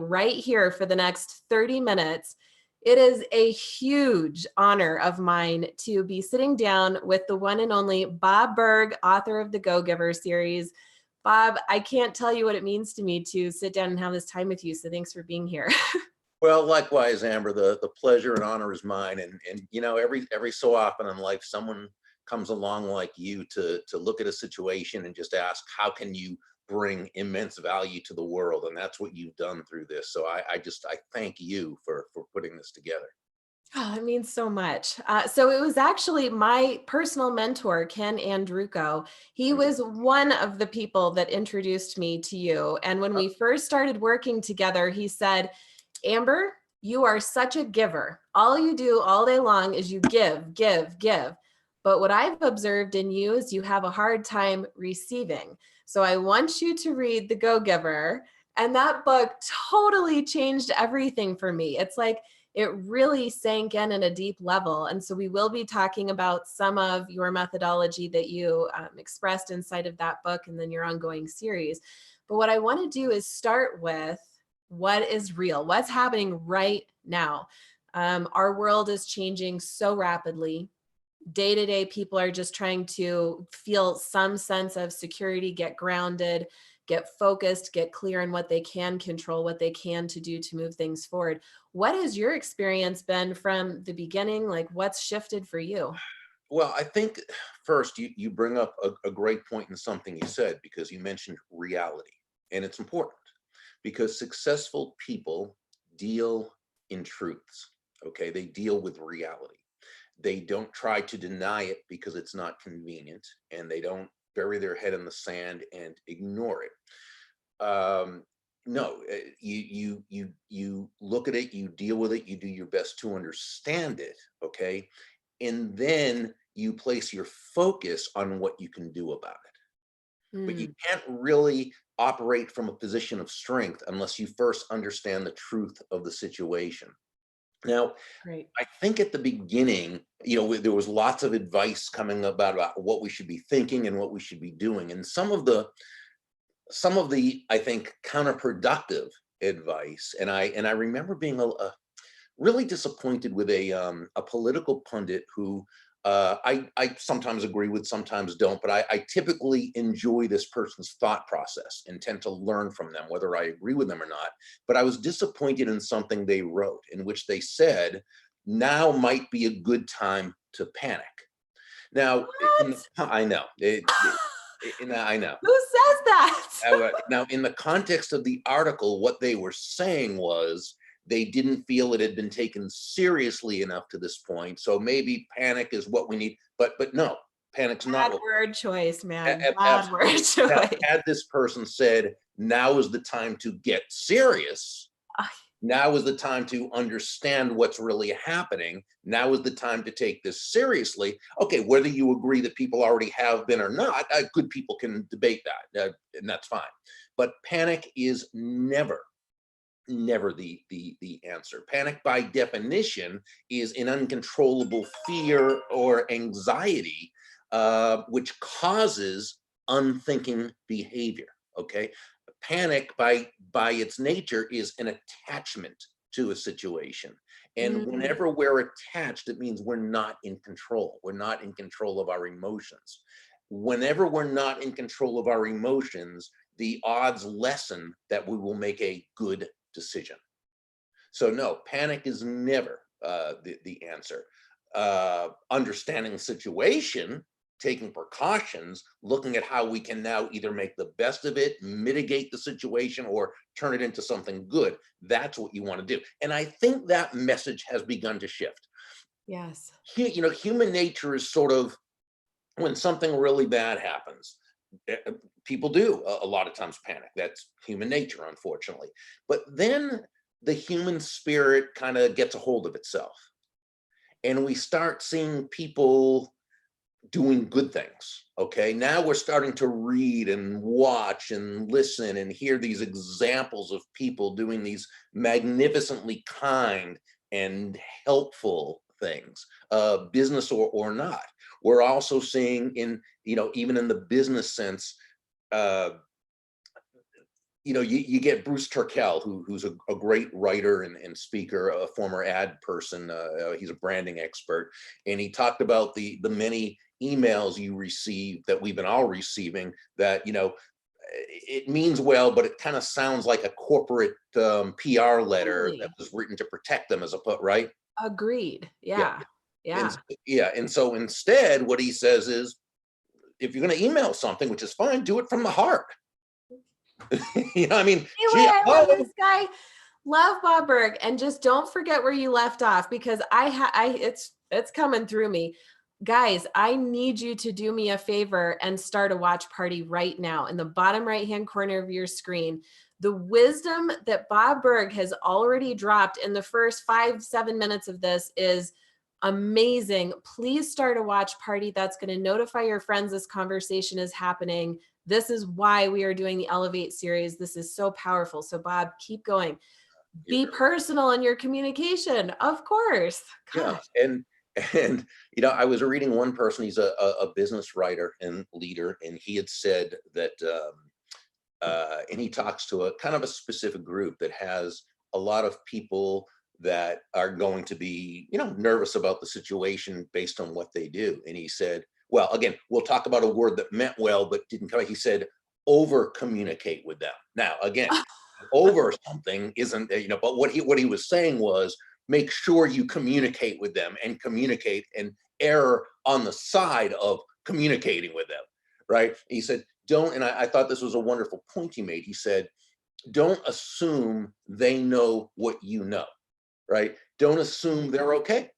right here for the next 30 minutes. It is a huge honor of mine to be sitting down with the one and only Bob Burg, author of the Go-Giver series. Bob, I can't tell you what it means to me to sit down and have this time with you. So thanks for being here. Well, likewise, Amber, the pleasure and honor is mine. And you know, every so often in life, someone comes along like you to look at a situation and just ask, how can you bring immense value to the world? And that's what you've done through this. So I thank you for putting this together. Oh, it means so much. So it was actually my personal mentor, Ken Andrucco. He was one of the people that introduced me to you. And when we first started working together, he said, Amber, you are such a giver. All you do all day long is you give, give, give. But what I've observed in you is you have a hard time receiving. So I want you to read The Go-Giver. And that book totally changed everything for me. It's like, it really sank in at a deep level. And so we will be talking about some of your methodology that you expressed inside of that book and then your ongoing series. But what I want to do is start with what is real, what's happening right now. Our world is changing so rapidly. Day to day, people are just trying to feel some sense of security, get grounded, get focused, get clear on what they can control, what they can to do to move things forward. What has your experience been from the beginning? Like, what's shifted for you? Well, I think first you bring up a great point in something you said, because you mentioned reality, and it's important because successful people deal in truths. Okay, they deal with reality. They don't try to deny it because it's not convenient, and they don't bury their head in the sand and ignore it. No, you look at it, you deal with it, you do your best to understand it, okay, and then you place your focus on what you can do about it. But you Mm, can't really operate from a position of strength unless you first understand the truth of the situation. Now, great. I think at the beginning, you know, there was lots of advice coming about what we should be thinking and what we should be doing. And some of the I think counterproductive advice. And I remember being really disappointed with a political pundit who I sometimes agree with, sometimes don't, but I typically enjoy this person's thought process and tend to learn from them, whether I agree with them or not. But I was disappointed in something they wrote, in which they said, now might be a good time to panic. Now, What? I know, I know. Who says that? Now, in the context of the article, what they were saying was they didn't feel it had been taken seriously enough to this point. So maybe panic is what we need, but no, panic's not Bad what word choice, man. Bad word absolutely. choice. Had this person said, now is the time to get serious. Now is the time to understand what's really happening. Now is the time to take this seriously. Okay, whether you agree that people already have been or not, good people can debate that, and that's fine. But panic is never the answer. Panic by definition is an uncontrollable fear or anxiety, which causes unthinking behavior. Okay, panic by its nature is an attachment to a situation, and Mm, whenever we're attached, it means we're not in control. We're not in control of our emotions. Whenever we're not in control of our emotions, the odds lessen that we will make a good decision. So no, panic is never the answer. Understanding the situation, taking precautions, looking at how we can now either make the best of it, mitigate the situation, or turn it into something good. That's what you want to do. And I think that message has begun to shift. yes. You know, human nature is sort of, when something really bad happens, eh, eh, people do a lot of times panic. That's human nature, unfortunately. But then the human spirit kind of gets a hold of itself, and we start seeing people doing good things. Okay, now we're starting to read and watch and listen and hear these examples of people doing these magnificently kind and helpful things, business or not. We're also seeing, in, you know, even in the business sense, uh, you get Bruce Turkell, who's a great writer and speaker, a former ad person. He's a branding expert, and he talked about the many emails you receive that we've been all receiving that, it means well, but it kind of sounds like a corporate PR letter that Totally. was written to protect them as a put, right? Agreed. Yeah. Yeah. And Yeah. yeah, and so instead, what he says is, if you're going to email something, which is fine, do it from the heart. I mean, Anyway, gee, I love hello. this guy. Love Bob Burg, and just don't forget where you left off, because it's coming through me. Guys, I need you to do me a favor and start a watch party right now. In the bottom right-hand corner of your screen, the wisdom that Bob Burg has already dropped in the first 5-7 minutes of this is amazing. Please start a watch party. That's going to notify your friends this conversation is happening. This is why we are doing the Elevate series. This is so powerful. So Bob, keep going. You're Be very welcome. personal in your communication. Of course. Yeah, Gosh. and I was reading one person. He's a business writer and leader, and he had said that, and he talks to a kind of a specific group that has a lot of people that are going to be, nervous about the situation based on what they do. And he said, well, again, we'll talk about a word that meant well but didn't come. He said, over communicate with them. Now, again, over something isn't, but what he was saying was, make sure you communicate with them and communicate and err on the side of communicating with them, right? He said, don't, and I thought this was a wonderful point he made. He said, don't assume they know what you know, right? Don't assume they're okay.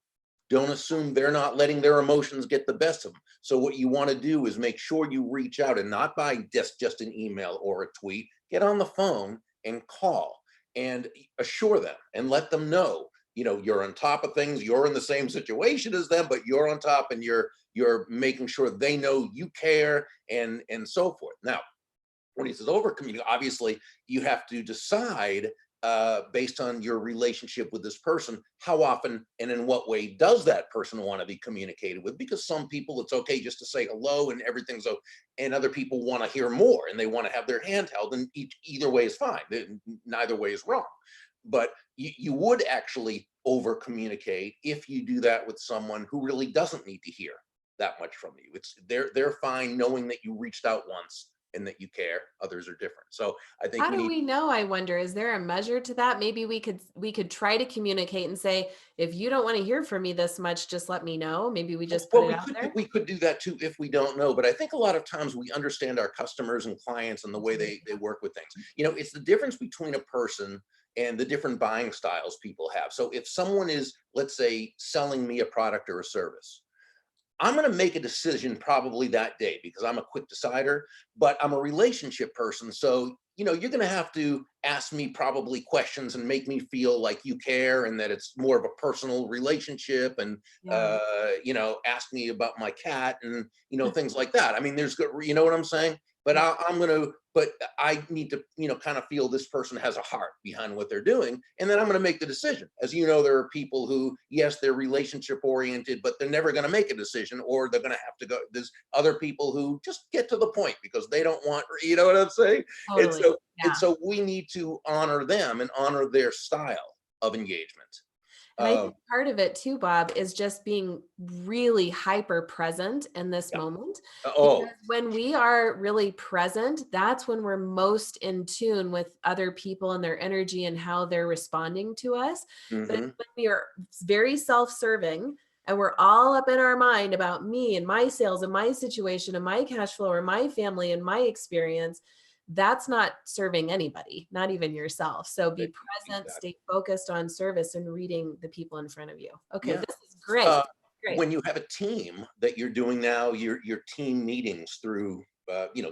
Don't assume they're not letting their emotions get the best of them. So what you want to do is make sure you reach out, and not by just an email or a tweet. Get on the phone and call and assure them and let them know, you're on top of things. You're in the same situation as them, but you're on top, and you're making sure they know you care, and so forth. Now, when he says over communicate, obviously you have to decide, based on your relationship with this person, how often and in what way does that person want to be communicated with? Because some people, it's okay just to say hello and everything's okay, and other people want to hear more and they want to have their hand held, and either way is fine. Neither way is wrong. But you would actually over communicate if you do that with someone who really doesn't need to hear that much from you. They're fine knowing that you reached out once and that you care. Others are different. So I think How we do need. we know? I wonder, is there a measure to that? Maybe we could try to communicate and say, if you don't want to hear from me this much, just let me know. Maybe we just put Well, it out there. we could do that too if we don't know. But I think a lot of times we understand our customers and clients and the way they work with things. It's the difference between a person and the different buying styles people have. So if someone is, let's say, selling me a product or a service, I'm going to make a decision probably that day because I'm a quick decider, but I'm a relationship person. So, you're going to have to ask me probably questions and make me feel like you care and that it's more of a personal relationship, and, Yeah. ask me about my cat and, things like that. I mean, you know what I'm saying? But Yeah. but I need to, kind of feel this person has a heart behind what they're doing. And then I'm going to make the decision. As you know, there are people who, yes, they're relationship oriented, but they're never going to make a decision, or they're going to have to go. There's other people who just get to the point because they don't want, you know what I'm saying? And Totally. so, and Yeah. so we need to honor them and honor their style of engagement. And I Um, think part of it too, Bob, is just being really hyper present in this yeah. moment. Because Oh, when we are really present, that's when we're most in tune with other people and their energy and how they're responding to us. But hmm. when we are very self serving and we're all up in our mind about me and my sales and my situation and my cash flow or my family and my experience, that's not serving anybody, not even yourself. So be present, Exactly. stay focused on service and reading the people in front of you. Okay, Yeah. this is great. Uh, Great. when you have a team that you're doing now, your team meetings through,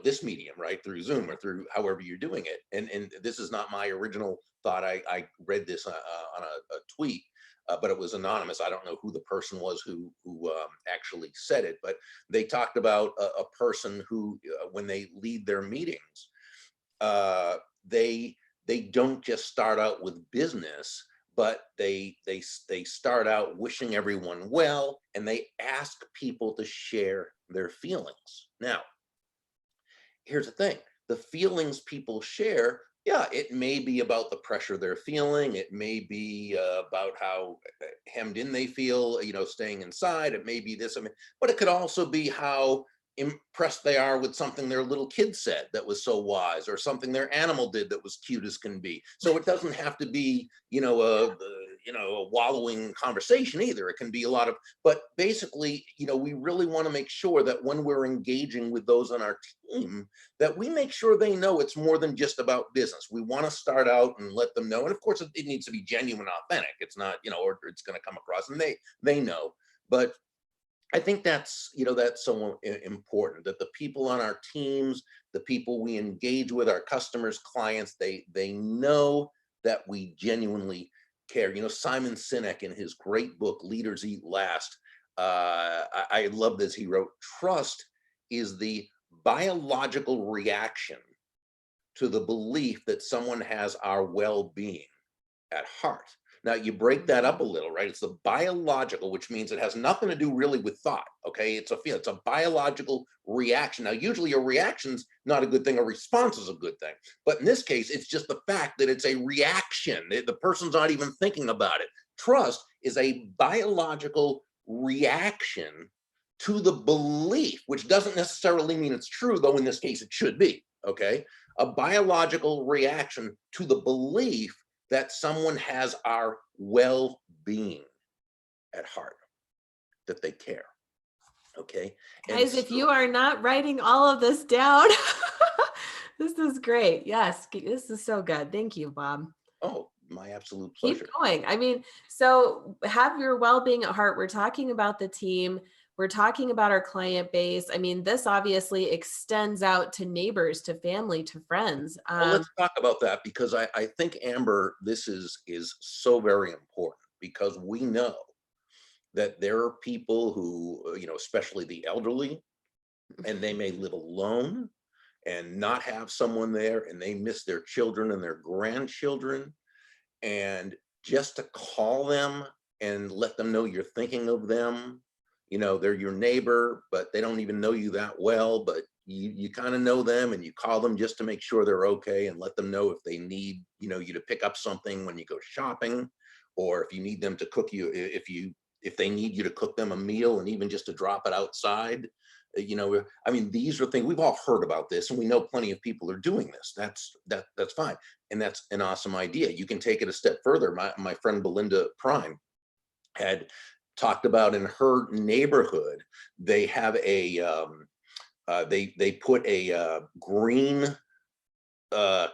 this medium, right, through Zoom or through however you're doing it, and this is not my original thought. I read this on a tweet, but it was anonymous. I don't know who the person was who actually said it, but they talked about a person who, when they lead their meetings, uh, they they don't just start out with business, but they start out wishing everyone well, and they ask people to share their feelings. Now, here's the thing: the feelings people share Yeah, it may be about the pressure they're feeling. It may be about how hemmed in they feel, staying inside. It may be this, but it could also be how impressed they are with something their little kid said that was so wise, or something their animal did that was cute as can be. So it doesn't have to be, a wallowing conversation either. It can be a lot of, but basically, we really want to make sure that when we're engaging with those on our team, that we make sure they know it's more than just about business. We want to start out and let them know. And of course, it needs to be genuine, authentic. It's not, or it's going to come across, and they know. But I think that's so important, that the people on our teams, the people we engage with, our customers, clients, they know that we genuinely care. Simon Sinek, in his great book Leaders Eat Last, I love this. He wrote, "Trust is the biological reaction to the belief that someone has our well-being at heart." Now, you break that up a little, right? It's the biological, which means it has nothing to do really with thought. Okay, it's a feel, it's a biological reaction. Now, usually a reaction's not a good thing, a response is a good thing. But in this case, it's just the fact that it's a reaction. The person's not even thinking about it. Trust is a biological reaction to the belief, which doesn't necessarily mean it's true, though in this case it should be. Okay, a biological reaction to the belief that someone has our well-being at heart, that they care. Okay. And Guys, if so, you are not writing all of this down, this is great. Yes, this is so good. Thank you, Bob. oh, my absolute Keep pleasure. going. I mean, so have your well-being at heart. We're talking about the team. We're talking about our client base. I mean, this obviously extends out to neighbors, to family, to friends. Well, let's talk about that, because I think, Amber, this is so very important, because we know that there are people who, especially the elderly, and they may live alone and not have someone there, and they miss their children and their grandchildren. And just to call them and let them know you're thinking of them, they're your neighbor, but they don't even know you that well, but you kind of know them, and you call them just to make sure they're okay, and let them know if they need, you to pick up something when you go shopping, or if you need them to cook you, if they need you to cook them a meal, and even just to drop it outside. I mean, these are things we've all heard about this, and we know plenty of people are doing this. That's fine, and that's an awesome idea. You can take it a step further. My friend Belinda Prime had talked about, in her neighborhood, they have they put a green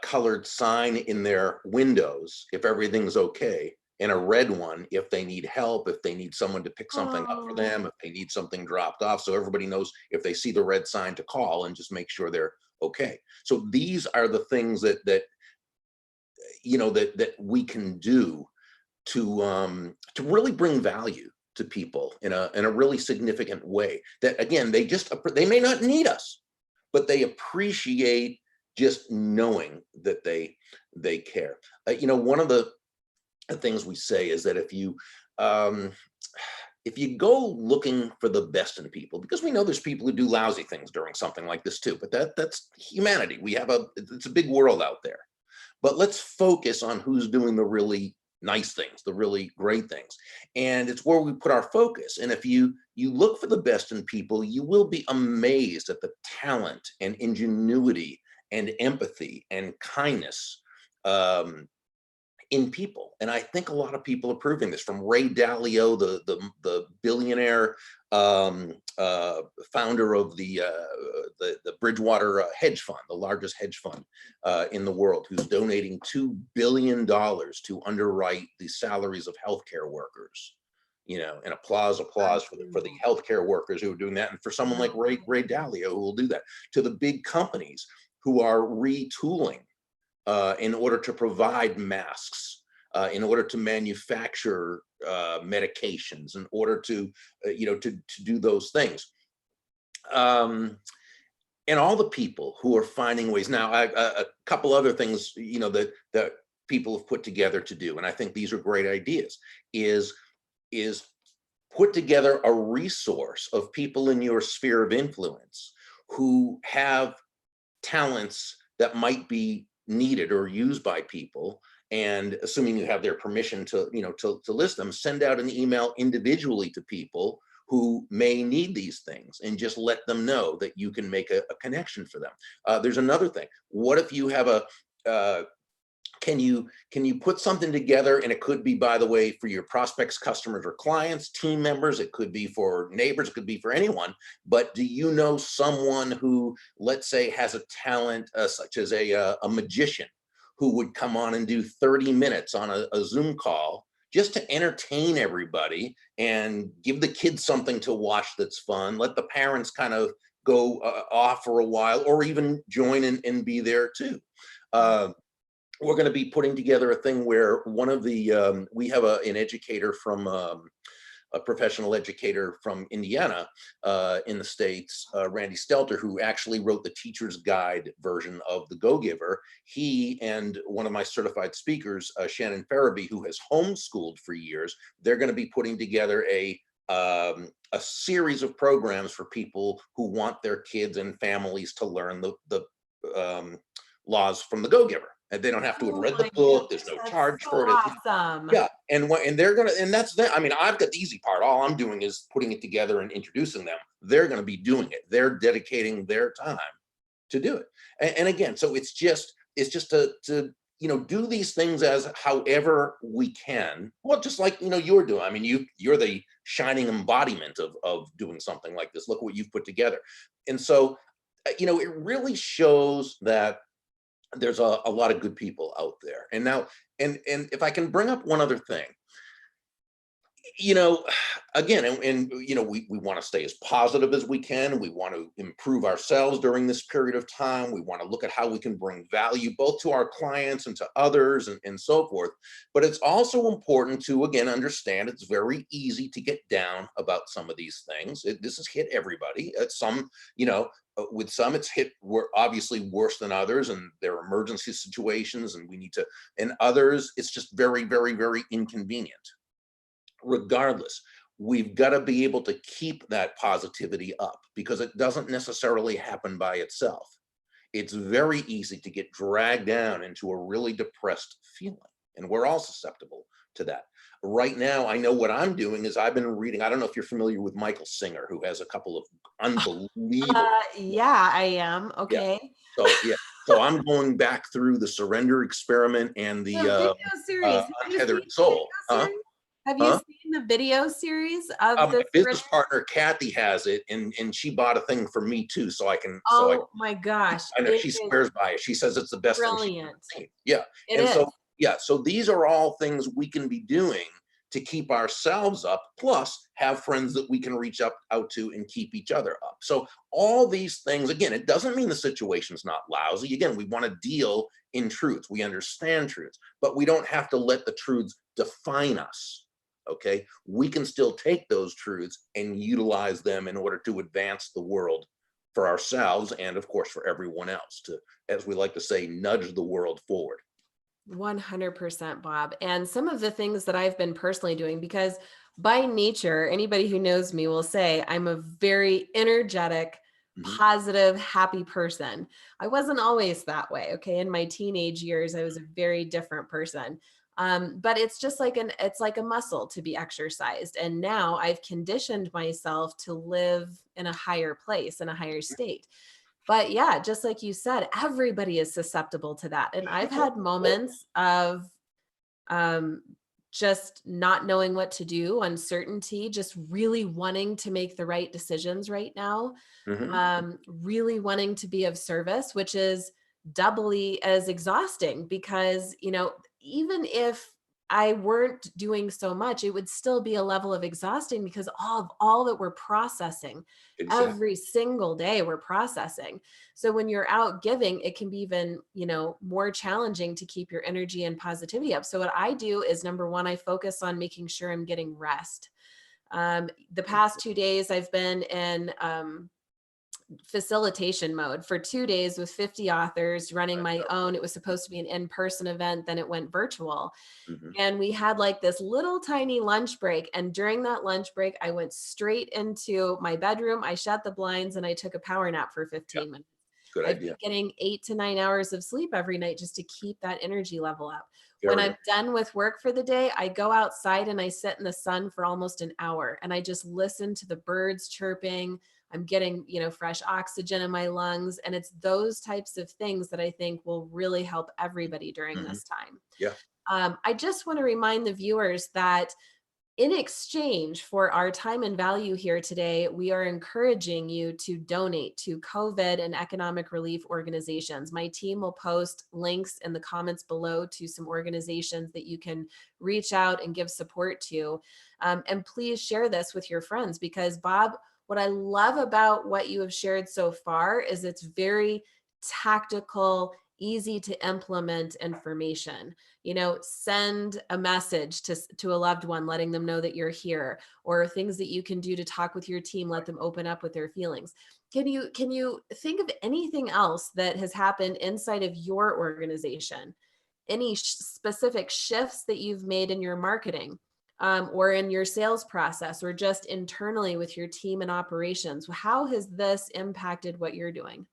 colored sign in their windows if everything's okay, and a red one if they need help, if they need someone to pick something up for Oh, them, if they need something dropped off, so everybody knows if they see the red sign to call and just make sure they're okay. So these are the things that we can do to really bring value to people in a really significant way, that again, they may not need us, but they appreciate just knowing that they care. One of the things we say is that um, if you go looking for the best in people, because we know there's people who do lousy things during something like this too, but that's humanity. It's a big world out there, but let's focus on who's doing the really nice things, the really great things. And it's where we put our focus. And if you look for the best in people, you will be amazed at the talent and ingenuity and empathy and kindness in people. And I think a lot of people are proving this, from Ray Dalio, the billionaire founder of the Bridgewater hedge fund, the largest hedge fund in the world, who's donating $2 billion to underwrite the salaries of healthcare workers. And applause for the healthcare workers who are doing that, and for someone like Ray Dalio, who will do that, to the big companies who are retooling in order to provide masks, in order to manufacture medications, in order to to do those things. And all the people who are finding ways. Now, a couple other things that people have put together to do, and I think these are great ideas, is put together a resource of people in your sphere of influence who have talents that might be needed or used by people, and assuming you have their permission to, to list them, send out an email individually to people who may need these things, and just let them know that you can make a connection for them. There's another thing. What if you have a uh, can you put something together, and it could be, by the way, for your prospects, customers, or clients, team members, it could be for neighbors, it could be for anyone, but do you know someone who, let's say, has a talent, such as a magician, who would come on and do 30 minutes on a Zoom call just to entertain everybody and give the kids something to watch that's fun, let the parents kind of go off for a while, or even join and be there too. uh, we're going to be putting together a thing where one of the we have an educator from a professional educator from Indiana, in the States, Randy Stelter, who actually wrote the teacher's guide version of the Go Giver. He and one of my certified speakers, Shannon Farabee, who has homeschooled for years, they're going to be putting together a series of programs for people who want their kids and families to learn the laws from the Go Giver. And they don't have to have Oh read my the book. gosh, There's no that's charge so for it. awesome. Yeah, and they're gonna, and that's that. I mean, I've got the easy part. All I'm doing is putting it together and introducing them. They're going to be doing it. They're dedicating their time to do it. And again, so it's just to do these things as however we can. Well, just like you're doing. I mean, you're the shining embodiment of doing something like this. Look what you've put together. And so it really shows that there's a lot of good people out there. And now, and if I can bring up one other thing, you know, again, and we want to stay as positive as we can. We want to improve ourselves during this period of time. We want to look at how we can bring value both to our clients and to others, and so forth. But it's also important to, again, understand it's very easy to get down about some of these things. This has hit everybody. At some, with some it's hit obviously worse than others, and there are emergency situations, and we need to, and others it's just very, very, very inconvenient. Regardless, we've got to be able to keep that positivity up, because it doesn't necessarily happen by itself. It's very easy to get dragged down into a really depressed feeling, and we're all susceptible to that. Right now, I know what I'm doing is I've been reading. I don't know if you're familiar with Michael Singer, who has a couple of unbelievable. Yeah, I am. Yeah. Okay. So I'm going back through the Surrender Experiment and The video series. Have you seen Untethered the video Soul. Huh? series? Have you Huh? seen the video series of My the business Surrender? partner Kathy has it, and she bought a thing for me too, so I can. Oh my gosh, I know it she is swears by it. She says it's the best thing she's ever brilliant. seen. Yeah, It and is. so yeah, so these are all things we can be doing to keep ourselves up, plus have friends that we can reach out to and keep each other up. So all these things, again, it doesn't mean the situation's not lousy. Again, we want to deal in truths. We understand truths, but we don't have to let the truths define us. Okay, we can still take those truths and utilize them in order to advance the world for ourselves, and of course for everyone else, to, as we like to say, nudge the world forward. 100%, Bob. And some of the things that I've been personally doing, because by nature, anybody who knows me will say I'm a very energetic, Mhm. positive, happy person. I wasn't always that way. Okay. In my teenage years, I was a very different person. But it's just like it's like a muscle to be exercised. And now I've conditioned myself to live in a higher place, in a higher state. But yeah, just like you said, everybody is susceptible to that. And I've had moments of um, just not knowing what to do, uncertainty, just really wanting to make the right decisions right now, Mhm. really wanting to be of service, which is doubly as exhausting because, even if I weren't doing so much, it would still be a level of exhausting because all that we're processing Exactly. every single day we're processing. So when you're out giving, it can be even, more challenging to keep your energy and positivity up. So what I do is number one, I focus on making sure I'm getting rest. The past 2 days I've been in facilitation mode for 2 days with 50 authors running my own. It was supposed to be an in-person event, then it went virtual. Mhm. And we had like this little tiny lunch break. And during that lunch break, I went straight into my bedroom. I shut the blinds and I took a power nap for Yeah. 15 minutes. Good I've been idea. getting 8 to 9 hours of sleep every night just to keep that energy level up. When Very I'm good. done with work for the day, I go outside and I sit in the sun for almost an hour and I just listen to the birds chirping. I'm getting, fresh oxygen in my lungs. And it's those types of things that I think will really help everybody during Hmm. this time. Yeah. I just want to remind the viewers that in exchange for our time and value here today, we are encouraging you to donate to COVID and economic relief organizations. My team will post links in the comments below to some organizations that you can reach out and give support to. And please share this with your friends because, Bob, what I love about what you have shared so far is it's very tactical, easy to implement information. Send a message to a loved one letting them know that you're here, or things that you can do to talk with your team, let them open up with their feelings. Can you think of anything else that has happened inside of your organization? Any specific shifts that you've made in your marketing, or in your sales process, or just internally with your team and operations? How has this impacted what you're doing?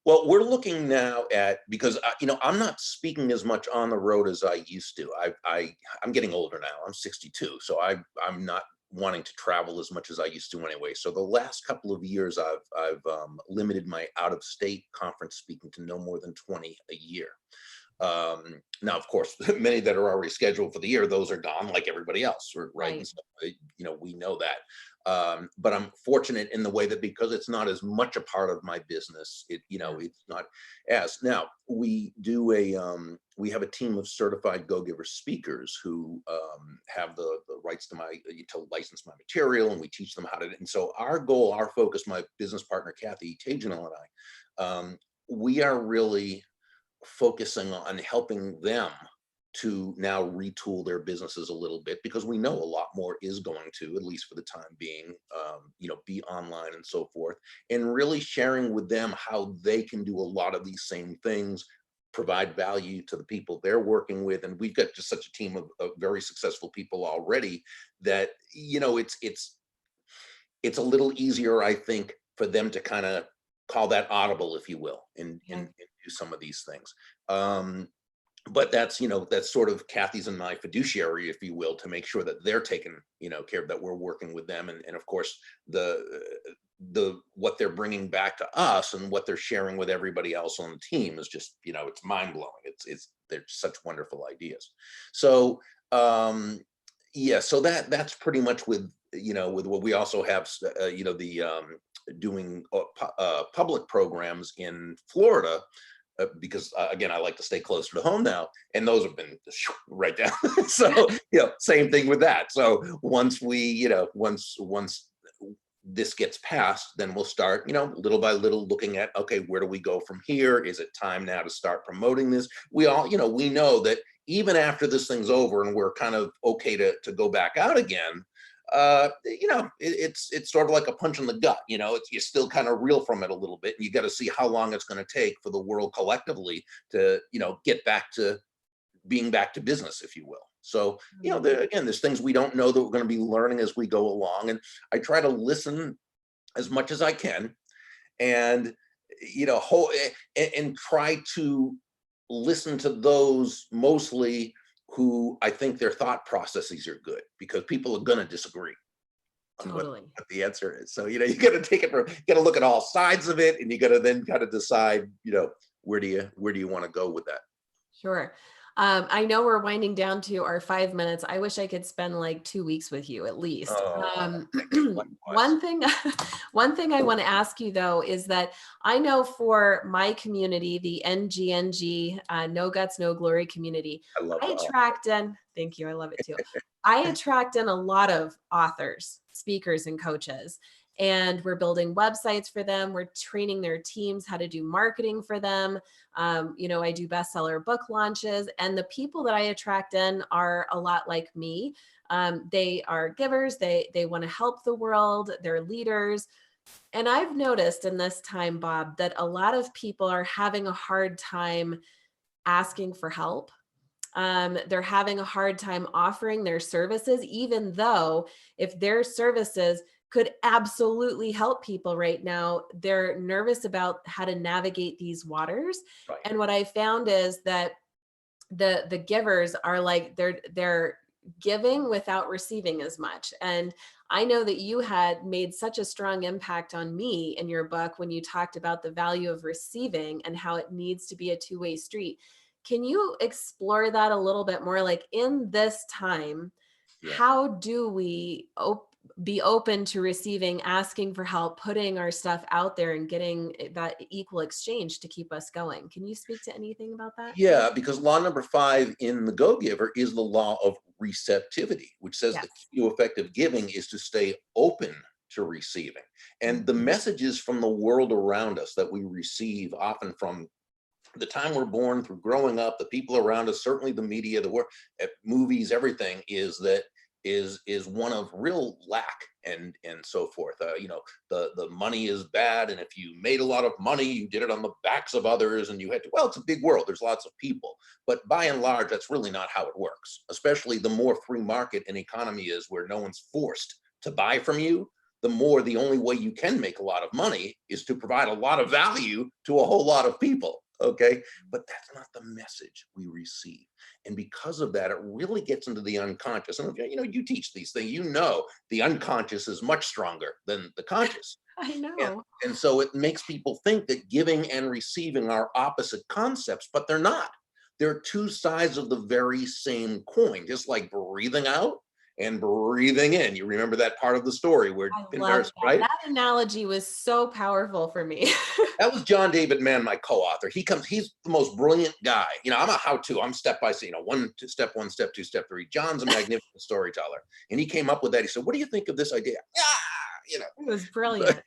Well, we're looking now at, because I'm not speaking as much on the road as I used to. I'm getting older now. I'm 62, so I'm not wanting to travel as much as I used to anyway. So the last couple of years, I've limited my out of state conference speaking to no more than 20 a year. Now, of course, many that are already scheduled for the year, those are gone like everybody else, right? And Right. so, we know that. But I'm fortunate in the way that because it's not as much a part of my business, Yeah. it's not as. Now we have a team of certified go-giver speakers who have the rights to to license my material, and we teach them how to. And so our goal, our focus, my business partner Kathy Tagenel and we are really focusing on helping them to now retool their businesses a little bit, because we know a lot more is going to, at least for the time being, be online and so forth, and really sharing with them how they can do a lot of these same things, provide value to the people they're working with. And we've got just such a team of very successful people already that, it's a little easier, I think, for them to kind of call that audible, if you will, and do some of these things. Um, but that's sort of Kathy's and my fiduciary, if you will, to make sure that they're taking care of, that we're working with them, and of course the what they're bringing back to us and what they're sharing with everybody else on the team is just it's mind blowing. It's they're such wonderful ideas. So yeah, so that's pretty much with what we also have, the doing public programs in Florida, because again, I like to stay closer to home now, and those have been right down. So same thing with that. So once once this gets passed, then we'll start, little by little, looking at, okay, where do we go from here? Is it time now to start promoting this? We know that even after this thing's over and we're kind of okay to go back out again, it's sort of like a punch in the gut. You still kind of reel from it a little bit, and you got to see how long it's going to take for the world collectively to get back to being back to business, if you will. So again, there's things we don't know that we're going to be learning as we go along, and I try to listen as much as I can, and and try to listen to those mostly who I think their thought processes are good, because people are going to disagree on Totally. what the answer is. So you got to take it from, you got to look at all sides of it, and you got to then kind of decide, where do you want to go with that. Sure. I know we're winding down to our 5 minutes. I wish I could spend like 2 weeks with you at least. Oh, thank you. Likewise. One thing, one thing I want to ask you though is that I know for my community, the NGNG, No Guts, No Glory community, I love I the all. attract in. Thank you. I love it too. I attract in a lot of authors, speakers, and coaches. And we're building websites for them. We're training their teams how to do marketing for them. I do bestseller book launches, and the people that I attract in are a lot like me. They are givers. They want to help the world. They're leaders. And I've noticed in this time, Bob, that a lot of people are having a hard time asking for help. They're having a hard time offering their services, even though if their services could absolutely help people right now. They're nervous about how to navigate these waters. Right. And what I found is that the givers are like they're giving without receiving as much. And I know that you had made such a strong impact on me in your book when you talked about the value of receiving and how it needs to be a two-way street. Can you explore that a little bit more? Like in this time, Yeah. how do we be open to receiving, asking for help, putting our stuff out there and getting that equal exchange to keep us going? Can you speak to anything about that? Yeah, because law number 5 in the Go Giver is the law of receptivity, which says the Yes. key to effective giving is to stay open to receiving. And the Mhm. messages from the world around us that we receive, often from the time we're born through growing up, the people around us, certainly the media, the work, movies, everything, is one of real lack and so forth. The money is bad, and if you made a lot of money, you did it on the backs of others, and you had to. Well, it's a big world. There's lots of people, but by and large, that's really not how it works. Especially the more free market an economy is, where no one's forced to buy from you, the only way you can make a lot of money is to provide a lot of value to a whole lot of people. Okay. But that's not the message we receive. And because of that, it really gets into the unconscious. And you teach these things, the unconscious is much stronger than the conscious. I And, know. and so it makes people think that giving and receiving are opposite concepts, but they're not. They're two sides of the very same coin, just like breathing out and breathing in. You remember that part of the story where I love Pindaris, that. right? That analogy was so powerful for me. That was John David Mann, my co-author. He's the most brilliant guy. I'm a how-to. I'm step by step, step one, step two, step three. John's a magnificent storyteller. And he came up with that. He said, "What do you think of this idea?" Yeah, you know. It was brilliant.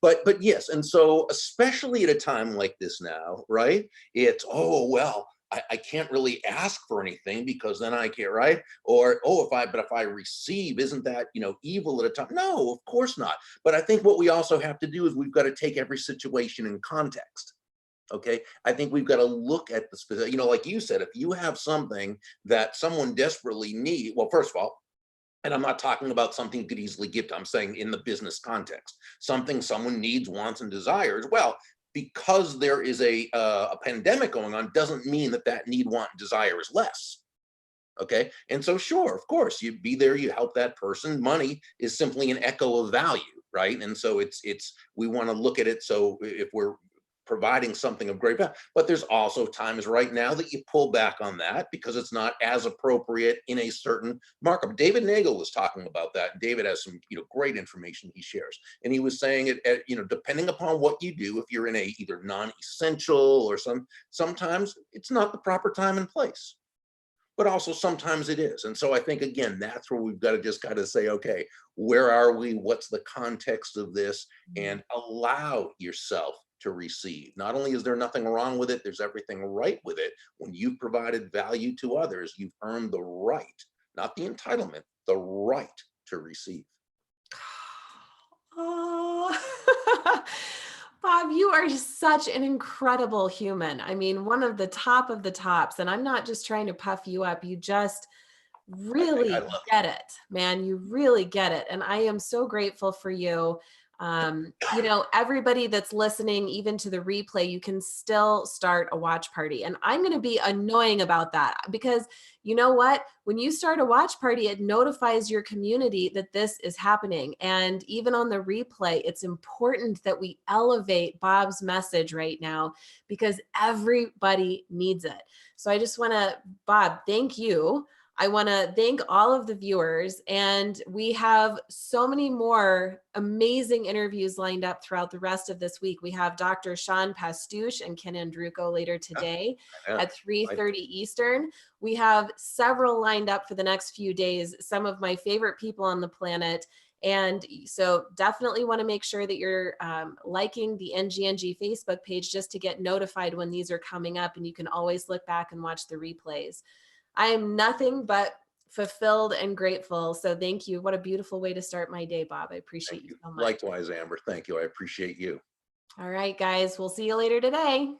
But, but yes, and so especially at a time like this now, right? It's, oh well, I can't really ask for anything because then I can't, right? Or, oh, if I receive, isn't that evil at a time? No, of course not. But I think what we also have to do is we've got to take every situation in context. Okay. I think we've got to look at the specific, like you said, if you have something that someone desperately needs, well, first of all, and I'm not talking about something you could easily give to, I'm saying in the business context, something someone needs, wants, and desires. Well, because there is a pandemic going on doesn't mean that need, want, and desire is less. Okay. And so, sure, of course, you be there, you help that person. Money is simply an echo of value. Right. And so we want to look at it. So if we're providing something of great value, but there's also times right now that you pull back on that because it's not as appropriate in a certain markup. David Nagel was talking about that. David has some, great information he shares. And he was saying it, depending upon what you do, if you're in a either non-essential or sometimes it's not the proper time and place, but also sometimes it is. And so I think, again, that's where we've got to just kind of say, okay, where are we? What's the context of this? Mm. And allow yourself to receive. Not only is there nothing wrong with it, there's everything right with it. When you've provided value to others, you've earned the right, not the entitlement, the right to receive. Oh. Bob, you are such an incredible human. I mean, one of the top of the tops. And I'm not just trying to puff you up. You just I really love get it, man. You really get it. And I am so grateful for you. Everybody that's listening, even to the replay, you can still start a watch party. And I'm going to be annoying about that because you know what? When you start a watch party, it notifies your community that this is happening. And even on the replay, it's important that we elevate Bob's message right now because everybody needs it. So I just want to, Bob, thank you. I want to thank all of the viewers, and we have so many more amazing interviews lined up throughout the rest of this week. We have Dr. Sean Pastuch and Ken Andruko later today it. at 3:30 Eastern. We have several lined up for the next few days, some of my favorite people on the planet. And so definitely want to make sure that you're liking the NGNG Facebook page just to get notified when these are coming up. And you can always look back and watch the replays. I am nothing but fulfilled and grateful. So thank you. What a beautiful way to start my day, Bob. I appreciate Thank you you. so much. Likewise, Amber. Thank you. I appreciate you. All right, guys, we'll see you later today.